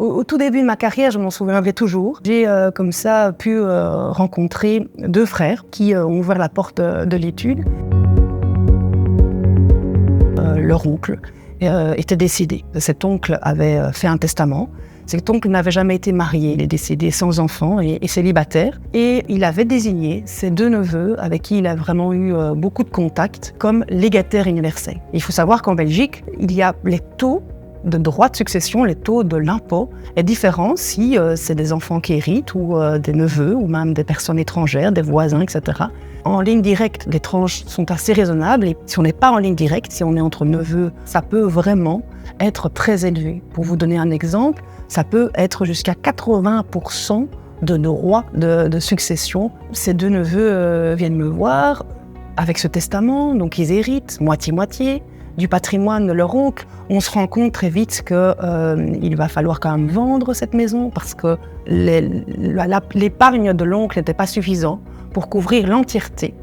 Au tout début de ma carrière, je m'en souviendrai toujours. J'ai comme ça pu rencontrer 2 frères qui ont ouvert la porte de l'étude. Leur oncle était décédé. Cet oncle avait fait un testament. Cet oncle n'avait jamais été marié. Il est décédé sans enfant et célibataire. Et il avait désigné ses 2 neveux, avec qui il a vraiment eu beaucoup de contacts, comme légataires universels. Il faut savoir qu'en Belgique, il y a les taux de droit de succession, les taux de l'impôt est différent si c'est des enfants qui héritent ou des neveux ou même des personnes étrangères, des voisins, etc. En ligne directe, les tranches sont assez raisonnables et si on n'est pas en ligne directe, si on est entre neveux, ça peut vraiment être très élevé. Pour vous donner un exemple, ça peut être jusqu'à 80% de droits de succession. Ces 2 neveux viennent me voir avec ce testament, donc ils héritent moitié-moitié du patrimoine de leur oncle. On se rend compte très vite qu'il va falloir quand même vendre cette maison parce que l'épargne de l'oncle n'était pas suffisante pour couvrir l'entièreté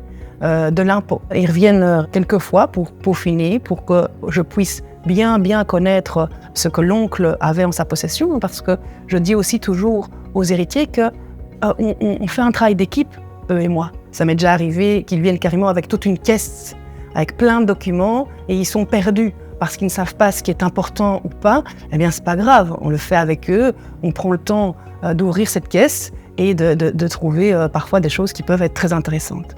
de l'impôt. Ils reviennent quelques fois pour peaufiner, pour que je puisse bien connaître ce que l'oncle avait en sa possession, parce que je dis aussi toujours aux héritiers qu'on fait un travail d'équipe, eux et moi. Ça m'est déjà arrivé qu'ils viennent carrément avec toute une caisse avec plein de documents et ils sont perdus parce qu'ils ne savent pas ce qui est important ou pas. Eh bien, c'est pas grave, on le fait avec eux, on prend le temps d'ouvrir cette caisse et de trouver parfois des choses qui peuvent être très intéressantes.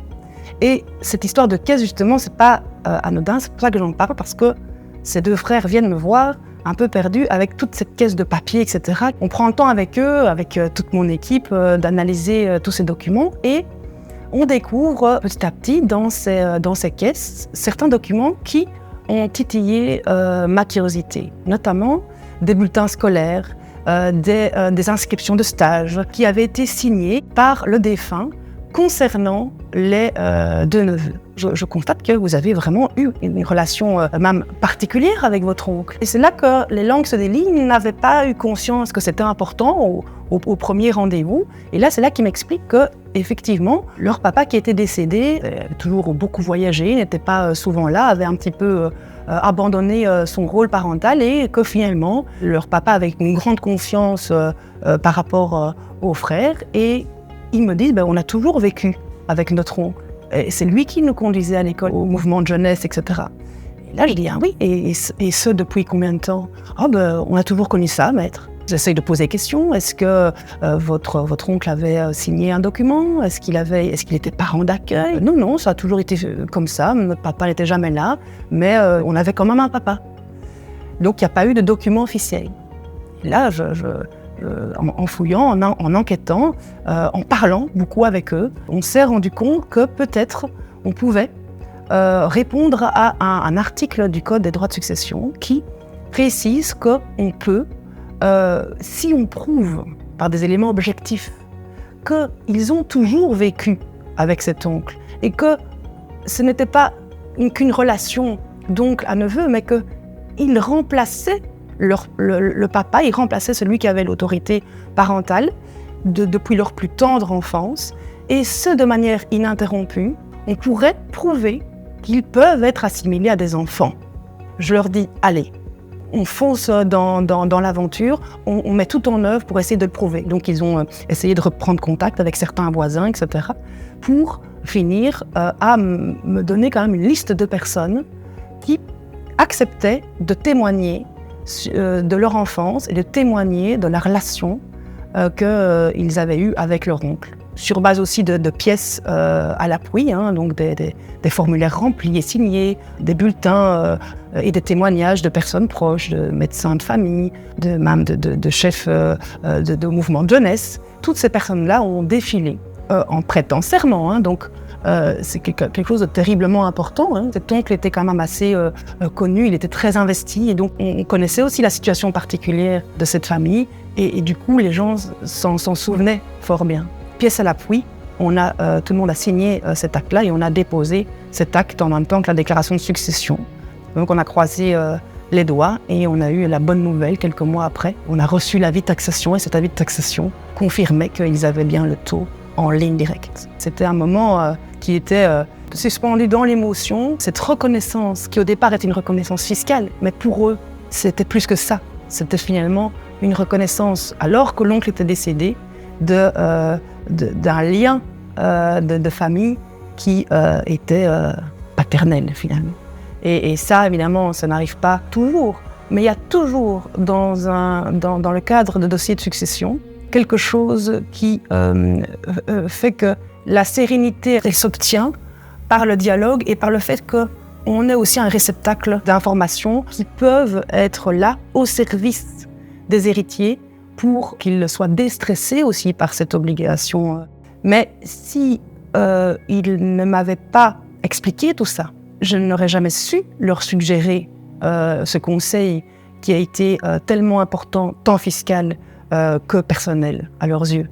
Et cette histoire de caisse, justement, c'est pas anodin, c'est pour ça que j'en parle, parce que ces 2 frères viennent me voir un peu perdus avec toute cette caisse de papier, etc. On prend le temps avec eux, avec toute mon équipe, d'analyser tous ces documents et on découvre petit à petit dans ces caisses certains documents qui ont titillé ma curiosité, notamment des bulletins scolaires, des inscriptions de stage qui avaient été signés par le défunt concernant les 2 neveux. Je constate que vous avez vraiment eu une relation même particulière avec votre oncle. Et c'est là que les langues se délient. Ils n'avaient pas eu conscience que c'était important au premier rendez-vous. Et là, c'est là qu'ils m'expliquent que, effectivement, leur papa qui était décédé, avait toujours beaucoup voyagé, n'était pas souvent là, avait un petit peu abandonné son rôle parental et que finalement, leur papa avait une grande confiance par rapport aux frères. Et ils me disent, on a toujours vécu avec notre oncle. Et c'est lui qui nous conduisait à l'école, au mouvement de jeunesse, etc. Et là, je dis, ah oui, et ce depuis combien de temps? On a toujours connu ça, maître. J'essaye de poser des questions. Est-ce que votre oncle avait signé un document? Est-ce qu'il était parent d'accueil? Non, ça a toujours été comme ça. Notre papa n'était jamais là, mais on avait quand même un papa. Donc, il n'y a pas eu de document officiel. Et là, en fouillant, en enquêtant, en parlant beaucoup avec eux, on s'est rendu compte que peut-être on pouvait répondre à un article du Code des droits de succession qui précise qu'on peut, si on prouve par des éléments objectifs qu'ils ont toujours vécu avec cet oncle et que ce n'était pas qu'une relation d'oncle à neveu, mais qu'il remplaçait le papa, il remplaçait celui qui avait l'autorité parentale depuis leur plus tendre enfance, et ce de manière ininterrompue, on pourrait prouver qu'ils peuvent être assimilés à des enfants. Je leur dis, allez, on fonce dans l'aventure, on met tout en œuvre pour essayer de le prouver. Donc ils ont essayé de reprendre contact avec certains voisins, etc., pour finir à me donner quand même une liste de personnes qui acceptaient de témoigner de leur enfance et de témoigner de la relation qu'ils avaient eue avec leur oncle. Sur base aussi de pièces à l'appui, donc des formulaires remplis et signés, des bulletins et des témoignages de personnes proches, de médecins de famille, même de chefs de mouvements de jeunesse. Toutes ces personnes-là ont défilé en prêtant serment, donc c'est quelque chose de terriblement important. Cet oncle était quand même assez connu, il était très investi et donc on connaissait aussi la situation particulière de cette famille et du coup les gens s'en souvenaient fort bien. Pièce à l'appui, tout le monde a signé cet acte-là et on a déposé cet acte en même temps que la déclaration de succession. Donc on a croisé les doigts et on a eu la bonne nouvelle quelques mois après. On a reçu l'avis de taxation et cet avis de taxation confirmait qu'ils avaient bien le taux en ligne directe. C'était un moment qui était suspendu dans l'émotion. Cette reconnaissance qui au départ était une reconnaissance fiscale, mais pour eux, c'était plus que ça. C'était finalement une reconnaissance, alors que l'oncle était décédé, d'un lien de famille qui était paternel finalement. Et ça, évidemment, ça n'arrive pas toujours, mais il y a toujours dans le cadre de dossiers de succession quelque chose qui fait que la sérénité elle s'obtient par le dialogue et par le fait qu'on est aussi un réceptacle d'informations qui peuvent être là au service des héritiers pour qu'ils soient déstressés aussi par cette obligation. Mais si ils ne m'avaient pas expliqué tout ça, je n'aurais jamais su leur suggérer ce conseil qui a été tellement important, tant fiscal que personnel à leurs yeux.